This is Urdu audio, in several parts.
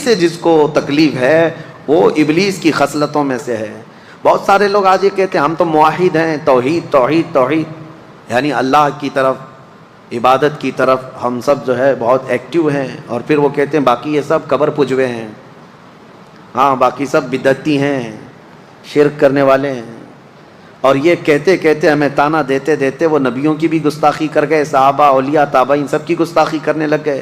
سے جس کو تکلیف ہے وہ ابلیس کی خصلتوں میں سے ہے۔ بہت سارے لوگ آج یہ کہتے ہیں ہم تو موحد ہیں، توحید توحید توحید، یعنی اللہ کی طرف، عبادت کی طرف ہم سب جو ہے بہت ایکٹیو ہیں، اور پھر وہ کہتے ہیں باقی یہ سب قبر پجوے ہیں، ہاں باقی سب بدعتی ہیں، شرک کرنے والے ہیں۔ اور یہ کہتے کہتے ہمیں تانا دیتے دیتے وہ نبیوں کی بھی گستاخی کر گئے، صحابہ، اولیاء، تابعین سب کی گستاخی کرنے لگ گئے۔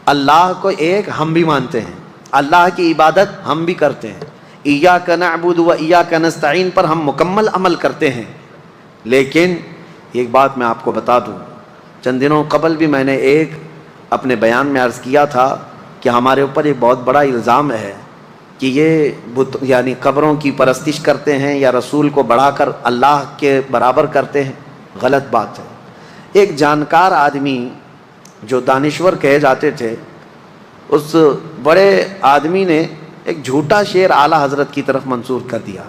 اللہ کو ایک ہم بھی مانتے ہیں، اللہ کی عبادت ہم بھی کرتے ہیں، ایاک نعبد و ایاک نستعین پر ہم مکمل عمل کرتے ہیں۔ لیکن ایک بات میں آپ کو بتا دوں، چند دنوں قبل بھی میں نے ایک اپنے بیان میں عرض کیا تھا کہ ہمارے اوپر ایک بہت بڑا الزام ہے کہ یہ یعنی قبروں کی پرستش کرتے ہیں یا رسول کو بڑھا کر اللہ کے برابر کرتے ہیں، غلط بات ہے۔ ایک جانکار آدمی جو دانشور کہے جاتے تھے، اس بڑے آدمی نے ایک جھوٹا شعر اعلیٰ حضرت کی طرف منسوب کر دیا۔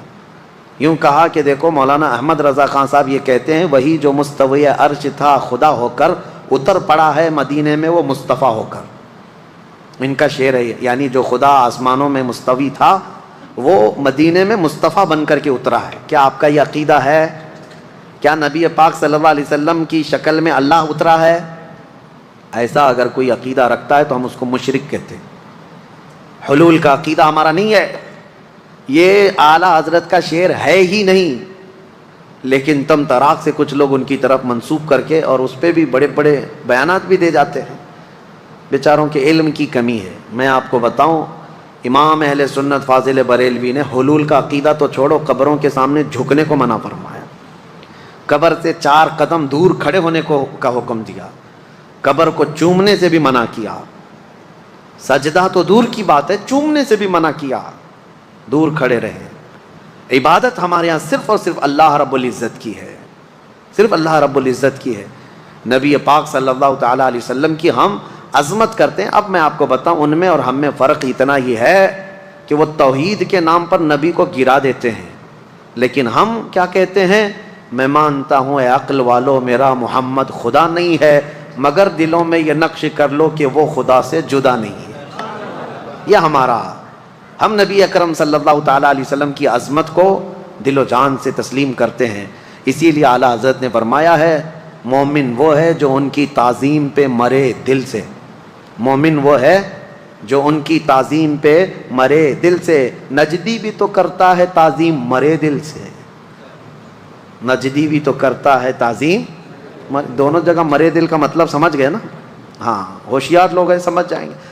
یوں کہا کہ دیکھو مولانا احمد رضا خان صاحب یہ کہتے ہیں وہی جو مستوی عرش تھا خدا ہو کر اتر پڑا ہے مدینے میں وہ مصطفیٰ ہو کر۔ ان کا شعر ہے، یعنی جو خدا آسمانوں میں مستوی تھا وہ مدینے میں مصطفیٰ بن کر کے اترا ہے۔ کیا آپ کا یہ عقیدہ ہے؟ کیا نبی پاک صلی اللہ علیہ وسلم کی شکل میں اللہ اترا ہے؟ ایسا اگر کوئی عقیدہ رکھتا ہے تو ہم اس کو مشرک کہتے ہیں۔ حلول کا عقیدہ ہمارا نہیں ہے، یہ اعلیٰ حضرت کا شعر ہے ہی نہیں، لیکن تم تراق سے کچھ لوگ ان کی طرف منسوب کر کے اور اس پہ بھی بڑے بڑے بیانات بھی دے جاتے ہیں۔ بیچاروں کے علم کی کمی ہے۔ میں آپ کو بتاؤں، امام اہل سنت فاضل بریلوی نے حلول کا عقیدہ تو چھوڑو، قبروں کے سامنے جھکنے کو منع فرمایا، قبر سے 4 قدم دور کھڑے ہونے کا حکم دیا، قبر کو چومنے سے بھی منع کیا، سجدہ تو دور کی بات ہے، چومنے سے بھی منع کیا، دور کھڑے رہے۔ عبادت ہمارے یہاں صرف اور صرف اللہ رب العزت کی ہے، صرف اللہ رب العزت کی ہے۔ نبی پاک صلی اللہ تعالیٰ علیہ وسلم کی ہم عظمت کرتے ہیں۔ اب میں آپ کو بتاؤں ان میں اور ہم میں فرق اتنا ہی ہے کہ وہ توحید کے نام پر نبی کو گرا دیتے ہیں، لیکن ہم کیا کہتے ہیں؟ میں مانتا ہوں اے عقل والو میرا محمد خدا نہیں ہے، مگر دلوں میں یہ نقش کر لو کہ وہ خدا سے جدا نہیں ہے۔ یہ ہمارا، ہم نبی اکرم صلی اللہ تعالیٰ علیہ وسلم کی عظمت کو دل و جان سے تسلیم کرتے ہیں۔ اسی لیے اعلیٰ حضرت نے فرمایا ہے مومن وہ ہے جو ان کی تعظیم پہ مرے دل سے، مومن وہ ہے جو ان کی تعظیم پہ مرے دل سے۔ نجدی بھی تو کرتا ہے تعظیم مرے دل سے، نجدی بھی تو کرتا ہے تعظیم، دونوں جگہ مرے دل کا مطلب سمجھ گئے نا؟ ہاں ہوشیار لوگ ہیں، سمجھ جائیں گے۔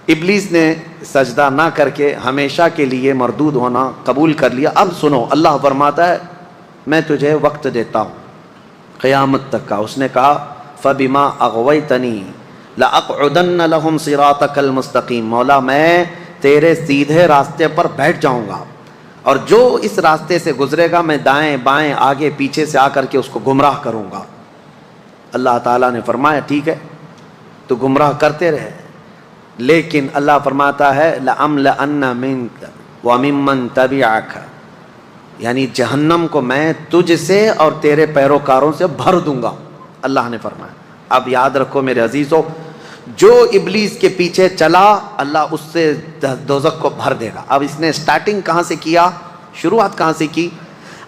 ابلیس نے سجدہ نہ کر کے ہمیشہ کے لیے مردود ہونا قبول کر لیا۔ اب سنو، اللہ فرماتا ہے میں تجھے وقت دیتا ہوں قیامت تک کا۔ اس نے کہا فَبِمَا أَغْوَيْتَنِي لَأَقْعُدَنَّ لَهُمْ صِرَاطَكَ الْمُسْتَقِيمَ، مولا میں تیرے سیدھے راستے پر بیٹھ جاؤں گا، اور جو اس راستے سے گزرے گا میں دائیں بائیں آگے پیچھے سے آ کر کے اس کو گمراہ کروں گا۔ اللہ تعالیٰ نے فرمایا ٹھیک ہے تو گمراہ کرتے رہے، لیکن اللہ فرماتا ہے لَأَمْلَأَنَّ مِنْكَ وَمِمَّنْ تَبِعَكَ، یعنی جہنم کو میں تجھ سے اور تیرے پیروکاروں سے بھر دوں گا، اللہ نے فرمایا۔ اب یاد رکھو میرے عزیزو، جو ابلیس کے پیچھے چلا اللہ اس سے دوزخ کو بھر دے گا۔ اب اس نے سٹارٹنگ کہاں سے کیا، شروعات کہاں سے کی؟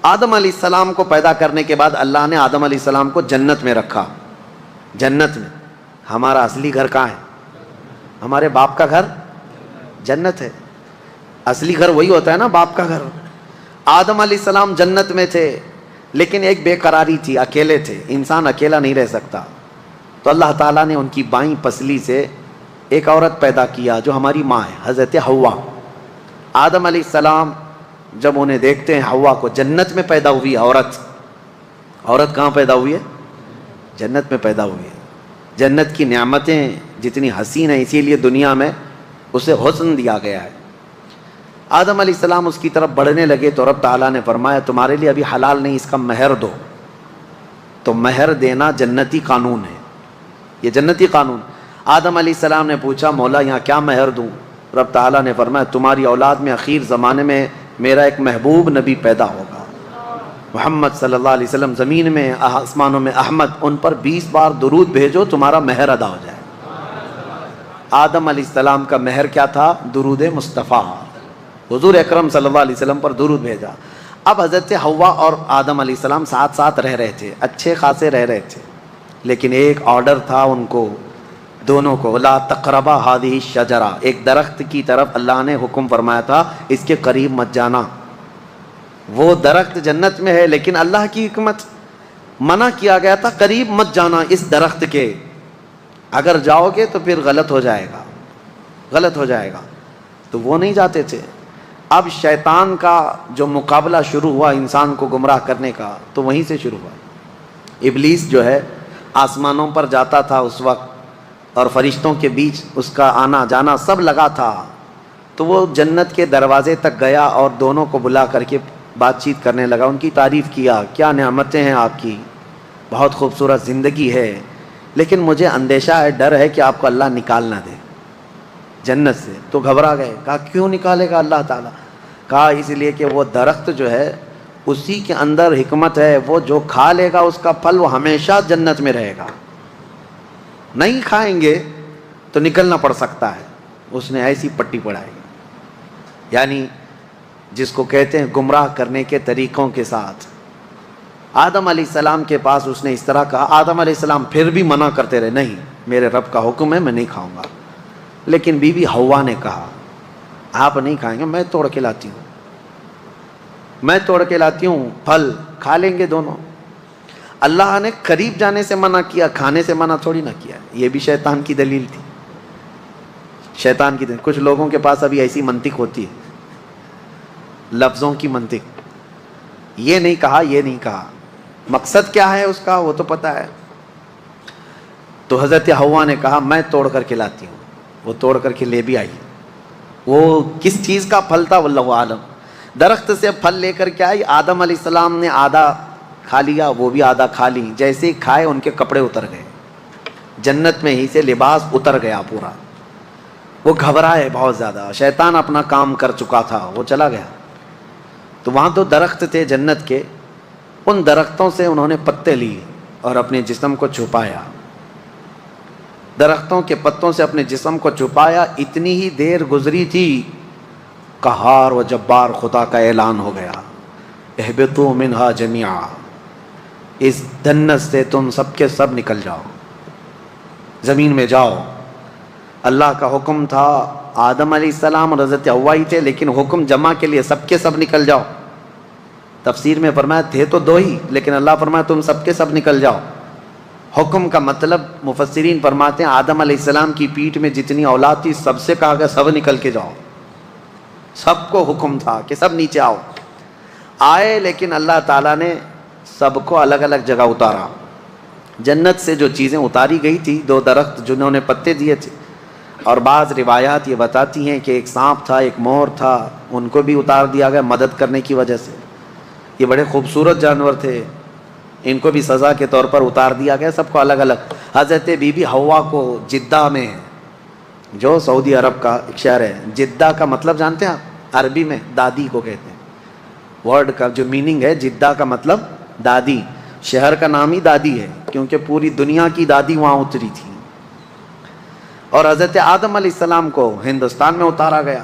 آدم علیہ السلام کو پیدا کرنے کے بعد اللہ نے آدم علیہ السلام کو جنت میں رکھا۔ جنت میں، ہمارا اصلی گھر کہاں ہے؟ ہمارے باپ کا گھر جنت ہے، اصلی گھر وہی ہوتا ہے نا، باپ کا گھر۔ آدم علیہ السلام جنت میں تھے، لیکن ایک بے قراری تھی، اکیلے تھے، انسان اکیلا نہیں رہ سکتا، تو اللہ تعالیٰ نے ان کی بائیں پسلی سے ایک عورت پیدا کیا جو ہماری ماں ہے، حضرت حوا۔ آدم علیہ السلام جب انہیں دیکھتے ہیں حوا کو، جنت میں پیدا ہوئی عورت، عورت کہاں پیدا ہوئی ہے؟ جنت میں پیدا ہوئی ہے۔ جنت کی نعمتیں جتنی حسین ہیں اسی لیے دنیا میں اسے حسن دیا گیا ہے۔ آدم علیہ السلام اس کی طرف بڑھنے لگے تو رب تعالیٰ نے فرمایا تمہارے لیے ابھی حلال نہیں، اس کا مہر دو۔ تو مہر دینا جنتی قانون ہے، یہ جنتی قانون۔ آدم علیہ السلام نے پوچھا مولا یہاں کیا مہر دوں؟ رب تعالیٰ نے فرمایا تمہاری اولاد میں اخیر زمانے میں میرا ایک محبوب نبی پیدا ہوگا، محمد صلی اللہ علیہ وسلم، زمین میں آسمانوں میں احمد، ان پر 20 بار درود بھیجو تمہارا مہر ادا ہو جائے۔ آدم علیہ السلام کا مہر کیا تھا؟ درود مصطفیٰ، حضور اکرم صلی اللہ علیہ وسلم پر درود بھیجا۔ اب حضرت حوا اور آدم علیہ السلام ساتھ ساتھ رہ رہے تھے، اچھے خاصے رہ رہے تھے، لیکن ایک آرڈر تھا ان کو دونوں کو، لا تقربا ہذہ الشجرہ، ایک درخت کی طرف اللہ نے حکم فرمایا تھا اس کے قریب مت جانا۔ وہ درخت جنت میں ہے لیکن اللہ کی حکمت منع کیا گیا تھا، قریب مت جانا اس درخت کے، اگر جاؤ گے تو پھر غلط ہو جائے گا، غلط ہو جائے گا، تو وہ نہیں جاتے تھے۔ اب شیطان کا جو مقابلہ شروع ہوا انسان کو گمراہ کرنے کا، تو وہیں سے شروع ہوا۔ ابلیس جو ہے آسمانوں پر جاتا تھا اس وقت، اور فرشتوں کے بیچ اس کا آنا جانا سب لگا تھا، تو وہ جنت کے دروازے تک گیا اور دونوں کو بلا کر کے بات چیت کرنے لگا، ان کی تعریف کیا، کیا نعمتیں ہیں آپ کی، بہت خوبصورت زندگی ہے، لیکن مجھے اندیشہ ہے، ڈر ہے کہ آپ کو اللہ نکال نہ دے جنت سے۔ تو گھبرا گئے، کہا کیوں نکالے گا اللہ تعالیٰ؟ کہا اس لیے کہ وہ درخت جو ہے اسی کے اندر حکمت ہے، وہ جو کھا لے گا اس کا پھل وہ ہمیشہ جنت میں رہے گا، نہیں کھائیں گے تو نکلنا پڑ سکتا ہے۔ اس نے ایسی پٹی پڑھائی، یعنی جس کو کہتے ہیں گمراہ کرنے کے طریقوں کے ساتھ۔ آدم علیہ السلام کے پاس اس نے اس طرح کہا، آدم علیہ السلام پھر بھی منع کرتے رہے، نہیں میرے رب کا حکم ہے میں نہیں کھاؤں گا۔ لیکن بی بی حوا نے کہا آپ نہیں کھائیں گے، میں توڑ کے لاتی ہوں، میں توڑ کے لاتی ہوں، پھل کھا لیں گے دونوں۔ اللہ نے قریب جانے سے منع کیا، کھانے سے منع تھوڑی نہ کیا، یہ بھی شیطان کی دلیل تھی، شیطان کی دلیل۔ کچھ لوگوں کے پاس ابھی ایسی منطق ہوتی ہے، لفظوں کی منطق، یہ نہیں کہا یہ نہیں کہا، مقصد کیا ہے اس کا وہ تو پتہ ہے۔ تو حضرت حوا نے کہا میں توڑ کر کے لاتی ہوں، وہ توڑ کر کے لے بھی آئی۔ وہ کس چیز کا پھل تھا واللہ عالم، درخت سے پھل لے کر کے آئی، آدم علیہ السلام نے آدھا کھا لیا، وہ بھی آدھا کھا لی، جیسے ہی کھائے ان کے کپڑے اتر گئے، جنت میں ہی سے لباس اتر گیا پورا۔ وہ گھبرائے بہت زیادہ، شیطان اپنا کام کر چکا تھا، وہ چلا گیا۔ تو وہاں تو درخت تھے جنت کے، ان درختوں سے انہوں نے پتے لیے اور اپنے جسم کو چھپایا، درختوں کے پتوں سے اپنے جسم کو چھپایا۔ اتنی ہی دیر گزری تھی، قہار و جبار خدا کا اعلان ہو گیا، اہبطوا منہا جمیعا، اس جنت سے تم سب کے سب نکل جاؤ، زمین میں جاؤ۔ اللہ کا حکم تھا، آدم علیہ السلام اور حضرت حوا ہی تھے، لیکن حکم جمع کے لیے سب کے سب نکل جاؤ۔ تفسیر میں فرمایا تھے تو دو ہی، لیکن اللہ فرمایا تم سب کے سب نکل جاؤ۔ حکم کا مطلب مفسرین فرماتے ہیں آدم علیہ السلام کی پیٹھ میں جتنی اولاد تھی سب سے کہا گیا سب نکل کے جاؤ، سب کو حکم تھا کہ سب نیچے آؤ۔ آئے، لیکن اللہ تعالیٰ نے سب کو الگ الگ جگہ اتارا۔ جنت سے جو چیزیں اتاری گئی تھی، دو درخت جنہوں نے پتے دیے تھے، اور بعض روایات یہ بتاتی ہیں کہ ایک سانپ تھا، ایک مور تھا، ان کو بھی اتار دیا گیا مدد کرنے کی وجہ سے۔ یہ بڑے خوبصورت جانور تھے، ان کو بھی سزا کے طور پر اتار دیا گیا، سب کو الگ الگ۔ حضرت بی بی حوا کو جدہ میں، جو سعودی عرب کا ایک شہر ہے، جدہ کا مطلب جانتے ہیں آپ؟ عربی میں دادی کو کہتے ہیں، ورڈ کا جو میننگ ہے جدہ کا مطلب دادی، شہر کا نام ہی دادی ہے کیونکہ پوری دنیا کی دادی وہاں اتری تھی۔ اور حضرت آدم علیہ السلام کو ہندوستان میں اتارا گیا،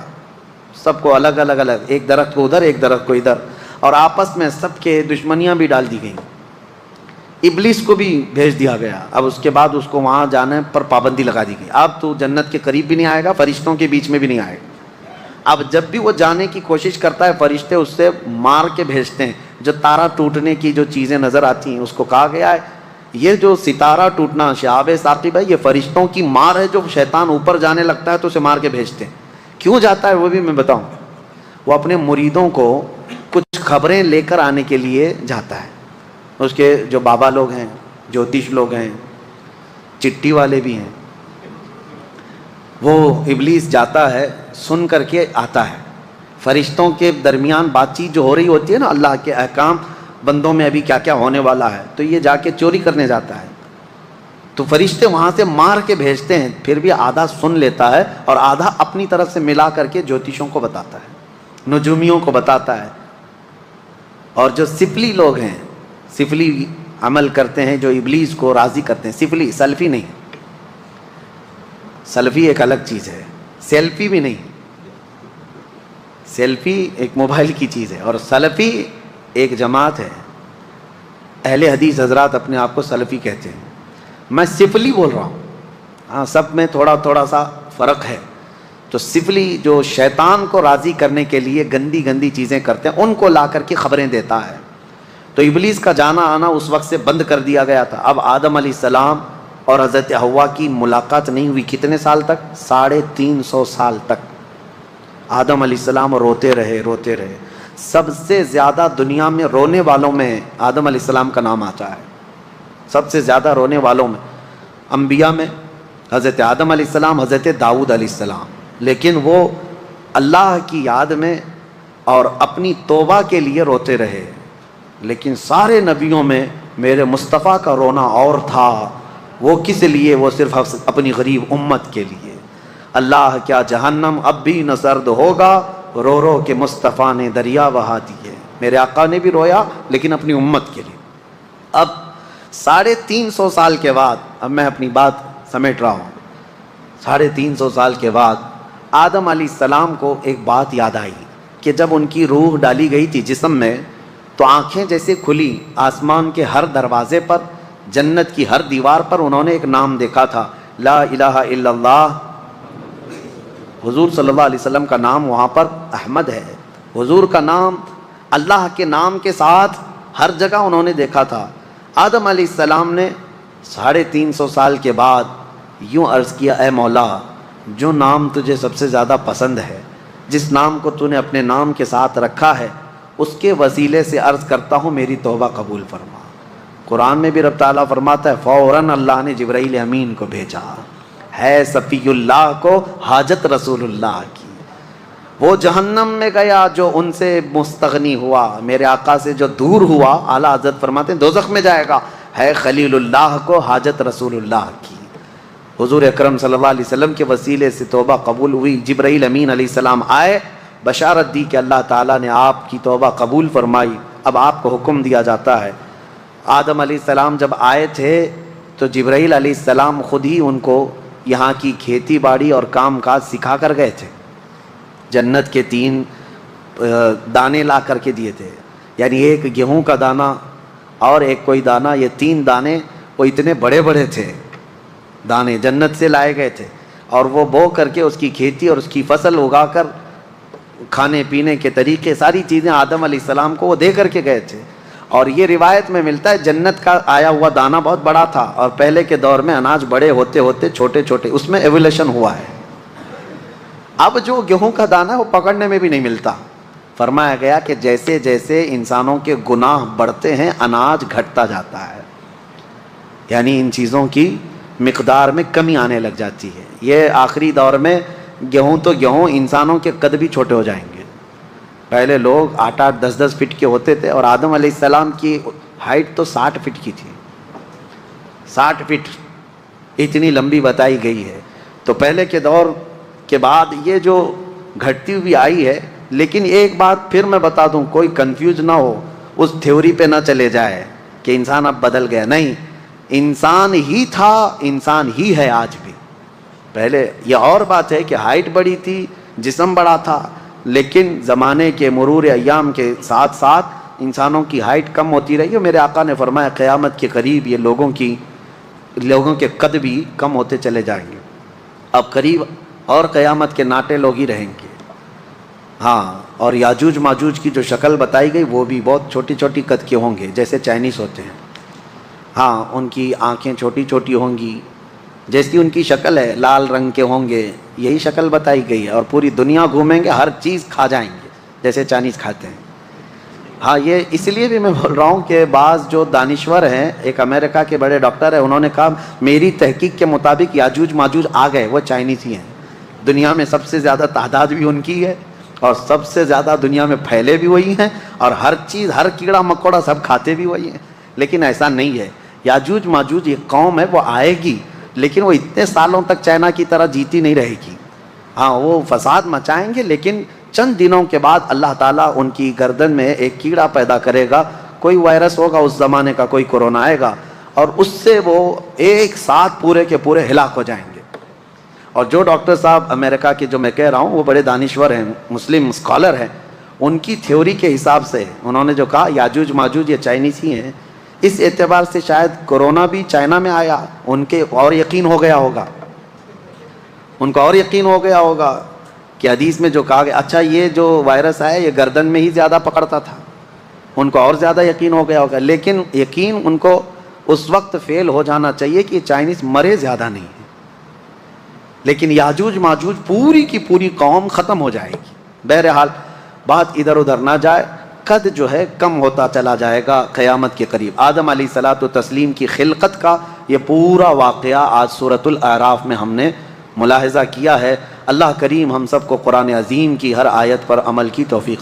سب کو الگ الگ الگ، ایک درخت کو ادھر ایک درخت کو ادھر، اور آپس میں سب کے دشمنیاں بھی ڈال دی گئیں۔ ابلیس کو بھی بھیج دیا گیا، اب اس کے بعد اس کو وہاں جانے پر پابندی لگا دی گئی، اب تو جنت کے قریب بھی نہیں آئے گا، فرشتوں کے بیچ میں بھی نہیں آئے گا۔ اب جب بھی وہ جانے کی کوشش کرتا ہے فرشتے اس سے مار کے بھیجتے ہیں، جو تارا ٹوٹنے کی جو چیزیں نظر آتی ہیں، اس کو کہا گیا ہے یہ جو ستارہ ٹوٹنا شہاب ثاقب ہے، یہ فرشتوں کی مار ہے، جو شیطان اوپر جانے لگتا ہے تو اسے مار کے بھیجتے ہیں۔ کیوں جاتا ہے وہ بھی میں بتاؤں، وہ اپنے مریدوں کو کچھ خبریں لے کر آنے کے لیے جاتا ہے۔ اس کے جو بابا لوگ ہیں، جوتش لوگ ہیں، چٹی والے بھی ہیں، وہ ابلیس جاتا ہے، سن کر کے آتا ہے۔ فرشتوں کے درمیان بات چیت جو ہو رہی ہوتی ہے نا، اللہ کے احکام بندوں میں ابھی کیا کیا ہونے والا ہے، تو یہ جا کے چوری کرنے جاتا ہے، تو فرشتے وہاں سے مار کے بھیجتے ہیں، پھر بھی آدھا سن لیتا ہے اور آدھا اپنی طرف سے ملا کر کے جوتشوں کو بتاتا ہے، نجومیوں کو بتاتا ہے۔ اور جو سفلی لوگ ہیں، سفلی عمل کرتے ہیں، جو ابلیس کو راضی کرتے ہیں، سفلی سلفی نہیں، سیلفی ایک الگ چیز ہے، سیلفی بھی نہیں، سیلفی ایک موبائل کی چیز ہے اور سلفی ایک جماعت ہے. اہل حدیث حضرات اپنے آپ کو سلفی کہتے ہیں، میں سفلی بول رہا ہوں. ہاں سب میں تھوڑا تھوڑا سا فرق ہے. تو سفلی جو شیطان کو راضی کرنے کے لیے گندی گندی چیزیں کرتے ہیں ان کو لا کر کے خبریں دیتا ہے. تو ابلیس کا جانا آنا اس وقت سے بند کر دیا گیا تھا. اب آدم علیہ السلام اور حضرت حوا کی ملاقات نہیں ہوئی کتنے سال تک؟ 350 سال تک. آدم علیہ السلام روتے رہے روتے رہے. سب سے زیادہ دنیا میں رونے والوں میں آدم علیہ السلام کا نام آتا ہے. سب سے زیادہ رونے والوں میں انبیاء میں حضرت آدم علیہ السلام، حضرت داؤد علیہ السلام. لیکن وہ اللہ کی یاد میں اور اپنی توبہ کے لیے روتے رہے. لیکن سارے نبیوں میں میرے مصطفیٰ کا رونا اور تھا. وہ کس لیے؟ وہ صرف اپنی غریب امت کے لیے. اللہ کیا جہنم اب بھی نہ سرد ہوگا، رو رو کے مصطفیٰ نے دریا بہا دیے. میرے آقا نے بھی رویا لیکن اپنی امت کے لیے. اب 350 سال کے بعد، اب میں اپنی بات سمیٹ رہا ہوں، 350 سال کے بعد آدم علیہ السلام کو ایک بات یاد آئی کہ جب ان کی روح ڈالی گئی تھی جسم میں تو آنکھیں جیسے کھلی، آسمان کے ہر دروازے پر، جنت کی ہر دیوار پر انہوں نے ایک نام دیکھا تھا، لا الہ الا اللہ. حضور صلی اللہ علیہ وسلم کا نام وہاں پر احمد ہے. حضور کا نام اللہ کے نام کے ساتھ ہر جگہ انہوں نے دیکھا تھا. آدم علیہ السلام نے 350 سال کے بعد یوں عرض کیا، اے مولا، جو نام تجھے سب سے زیادہ پسند ہے، جس نام کو تو نے اپنے نام کے ساتھ رکھا ہے، اس کے وسیلے سے عرض کرتا ہوں میری توبہ قبول فرما. قرآن میں بھی رب تعالیٰ فرماتا ہے فوراً اللہ نے جبرائیل امین کو بھیجا، ہے صفی اللہ کو حاجت رسول اللہ کی. وہ جہنم میں گیا جو ان سے مستغنی ہوا، میرے آقا سے جو دور ہوا، اعلیٰ حضرت فرماتے ہیں دوزخ میں جائے گا. ہے خلیل اللہ کو حاجت رسول اللہ کی. حضور اکرم صلی اللہ علیہ وسلم کے وسیلے سے توبہ قبول ہوئی. جبرائیل امین علیہ السلام آئے، بشارت دی کہ اللہ تعالیٰ نے آپ کی توبہ قبول فرمائی. اب آپ کو حکم دیا جاتا ہے. آدم علیہ السلام جب آئے تھے تو جبرائیل علیہ السلام خود ہی ان کو یہاں کی کھیتی باڑی اور کام کاج سکھا کر گئے تھے. جنت کے 3 دانے لا کر کے دیے تھے، یعنی ایک گیہوں کا دانہ اور ایک کوئی دانہ، یہ 3 دانے وہ اتنے بڑے بڑے تھے دانے جنت سے لائے گئے تھے. اور وہ بو کر کے اس کی کھیتی اور اس کی فصل اگا کر کھانے پینے کے طریقے ساری چیزیں آدم علیہ السلام کو وہ دے کر کے گئے تھے. اور یہ روایت میں ملتا ہے جنت کا آیا ہوا دانہ بہت بڑا تھا اور پہلے کے دور میں اناج بڑے ہوتے ہوتے چھوٹے چھوٹے، اس میں ایولیوشن ہوا ہے. اب جو گیہوں کا دانہ وہ پکڑنے میں بھی نہیں ملتا. فرمایا گیا کہ جیسے جیسے انسانوں کے گناہ بڑھتے ہیں اناج گھٹتا جاتا ہے، یعنی ان چیزوں کی مقدار میں کمی آنے لگ جاتی ہے. یہ آخری دور میں گیہوں تو گیہوں، انسانوں کے قد بھی چھوٹے ہو جائیں گے. پہلے لوگ 8-8 10-10 فٹ کے ہوتے تھے اور آدم علیہ السلام کی ہائٹ تو 60 فٹ کی تھی. 60 فٹ اتنی لمبی بتائی گئی ہے. تو پہلے کے دور کے بعد یہ جو گھٹتی ہوئی آئی ہے. لیکن ایک بات پھر میں بتا دوں، کوئی کنفیوز نہ ہو، اس تھیوری پہ نہ چلے جائے کہ انسان اب بدل گیا. نہیں، انسان ہی تھا، انسان ہی ہے آج بھی. پہلے یہ اور بات ہے کہ ہائٹ بڑی تھی، جسم بڑا تھا، لیکن زمانے کے مرور ایام کے ساتھ ساتھ انسانوں کی ہائٹ کم ہوتی رہی. اور میرے آقا نے فرمایا قیامت کے قریب یہ لوگوں کے قد بھی کم ہوتے چلے جائیں گے. اب قریب اور قیامت کے ناٹے لوگ ہی رہیں گے. ہاں، اور یاجوج ماجوج کی جو شکل بتائی گئی وہ بھی بہت چھوٹی چھوٹی قد کے ہوں گے، جیسے چائنیز ہوتے ہیں. ہاں، ان کی آنکھیں چھوٹی چھوٹی ہوں گی، جیسی ان کی شکل ہے، لال رنگ کے ہوں گے، یہی شکل بتائی گئی ہے. اور پوری دنیا گھومیں گے، ہر چیز کھا جائیں گے جیسے چائنیز کھاتے ہیں. ہاں، یہ اس لیے بھی میں بول رہا ہوں کہ بعض جو دانشور ہیں، ایک امریکہ کے بڑے ڈاکٹر ہیں، انہوں نے کہا میری تحقیق کے مطابق یاجوج ماجوج آ گئے، وہ چائنیز ہی ہیں. دنیا میں سب سے زیادہ تعداد بھی ان کی ہے اور سب سے زیادہ دنیا میں پھیلے بھی وہی ہیں اور ہر چیز، ہر کیڑا مکوڑا سب کھاتے بھی وہی ہیں. لیکن ایسا نہیں ہے. یاجوج ماجوج ایک قوم ہے، وہ آئے گی لیکن وہ اتنے سالوں تک چائنا کی طرح جیتی نہیں رہے گی. ہاں، وہ فساد مچائیں گے لیکن چند دنوں کے بعد اللہ تعالیٰ ان کی گردن میں ایک کیڑا پیدا کرے گا. کوئی وائرس ہوگا اس زمانے کا، کوئی کورونا آئے گا اور اس سے وہ ایک ساتھ پورے کے پورے ہلاک ہو جائیں گے. اور جو ڈاکٹر صاحب امریکہ کے جو میں کہہ رہا ہوں وہ بڑے دانشور ہیں، مسلم اسکالر ہیں، ان کی تھیوری کے حساب سے انہوں نے جو کہا یاجوج ماجوج یہ چائنیز ہی ہیں، اس اعتبار سے شاید کورونا بھی چائنا میں آیا، ان کے اور یقین ہو گیا ہوگا، ان کو اور یقین ہو گیا ہوگا کہ حدیث میں جو کہا گیا اچھا یہ جو وائرس آیا یہ گردن میں ہی زیادہ پکڑتا تھا، ان کو اور زیادہ یقین ہو گیا ہوگا، لیکن یقین ان کو اس وقت فیل ہو جانا چاہیے کہ چائنیز مرے زیادہ نہیں ہے، لیکن یاجوج ماجوج پوری کی پوری قوم ختم ہو جائے گی۔ بہرحال بات ادھر ادھر نہ جائے، قد جو ہے کم ہوتا چلا جائے گا قیامت کے قریب۔ آدم علیہ الصلوۃ والتسلیم کی خلقت کا یہ پورا واقعہ آج سورۃ الاعراف میں ہم نے ملاحظہ کیا ہے۔ اللہ کریم ہم سب کو قرآن عظیم کی ہر آیت پر عمل کی توفیق